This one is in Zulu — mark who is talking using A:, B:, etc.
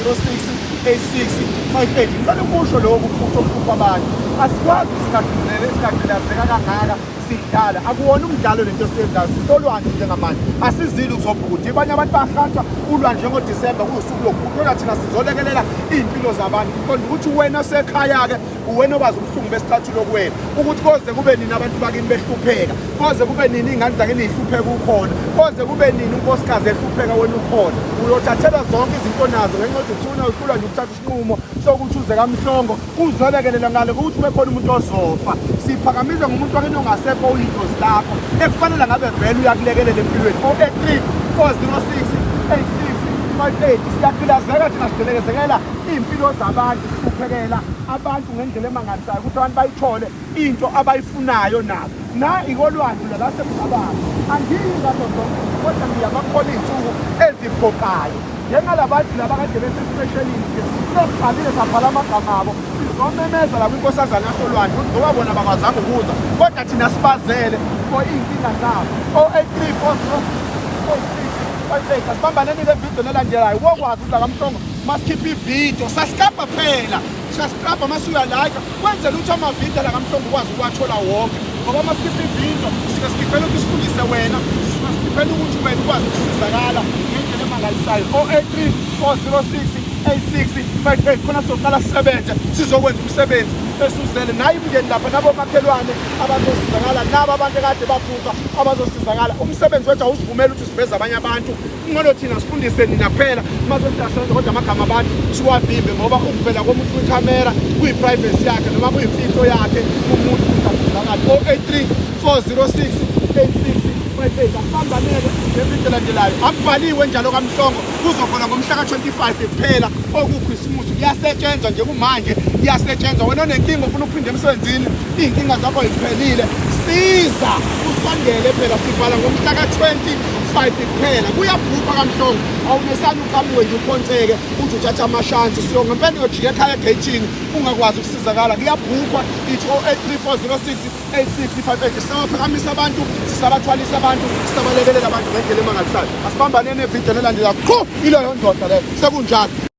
A: 86 ngicela ukusho lokhu futhi okuhlupha abantu asikwazi singagqilazeka kangaka sidlala akuwona umdlalo lento esiyenzayo sisolwandle njengamanje asizile ukuzobhukuda abanye abantu bahanjwa ulwandle ngoDisemba kusuku lokubhukuda thina sizolekelela impilo zabantu iqonda ukuthi wena osekhaya-ke uwena obazi ubuhlungu besithathu lokuwena ukuthi koze kube nini abantu bakini behlupheka koze kube nini iy'ngane zakini y'hlupheka ukhona koze kube nini unkosikazi ehlupheka wena ukhona uyothathela zonke izinto nazo ngenxa yokuthi uthuna uhlulwa nje ukuthatha isinqumo sokuthi uze kaMhlongo uzolekelela ngale ukuthi ube khona umuntu ozofa siphakamize ngumuntu wakini ongasekho uyingozi lakho ekufanele ngabe vele uyakulekelela empilweni 083 406 8658 siyagqilazeka thina sigqelekezekela iy'mpilo zabantu sihluphekela abantu ngendlela emangalisayo ukuthi abantu bayithole into abayifunayo nabo na ikolwandle lasemhlabani angiyilazo zonke kodwa ngiyabakhola iy'nsuku eziphoqayo njengalabantu laba kade besesipeshelini-ke sokubhalile sabhala amagama abo sizomemeza la kwinkosazana yasolwandle ukuthi ngoba bona bangakwazanga ukuza kodwa thina sibazele for iy'nkinga zabo 083 asibambaneni le vidiyo nelandelayo wokwazi ukuthi akaMhlongo masikhiphe ividiyo sasiklabha phela siyasiklabha masuyalike kwenzela ukuthi amavidiyo lakaMhlongo ukwazi ukuwathola wonke ngoba masikhiphe ividiyo sikasikhiphelele ukuthi sifundise wena sikasikhiphelele ukuthi wena ukwazi ukusizakala ngendlela emangalisayo 083 406 8658 khona soqala sisebenze sizokwenza umsebenzi esuzele naye imndeni lapha nabomakhelwane abazosizakala nabo abantu ekade babhuka abazosizakala umsebenzi wethu awusivumela ukuthi siveze abanye abantu ingqondo thina sifundise nina kuphela mase siyasebenza kodwa amagama abantu siwavimbe ngoba ukuvela komuntu kwikhamera kuyi-privacy yakhe noma kuyimfihlo yakhe umuntu usizakala 083 406 8658 asambanele ngevidiyo elandelayo akubhaliwe njalo kaMhlongo kuzokhona ngomhla ka-25 kuphela okukhisimusi kuyasetshenzwa nje kumanje kuyasetshenzwa wena onenkinga ufuna ukuphinde emsebenzini iy'nkinga zakho ziphelile siza usondele phela sivala ngomhla ka-25 kuphela kuyabhupha kaMhlongo awumesani uqhamuke nje uphonseke uthi uthatha amashansi so ngempela uyojika ekhaya egeyithini ungakwazi ukusizakala kuyabhupha ithi 083 406 8658 sisabaphakamisa abantu sisabathwalisa abantu sisabalekelela abantu ngendlela emangalisayo asibambaneni evidiyo nelandela qho ileyo ndoda leyo sekunjalo.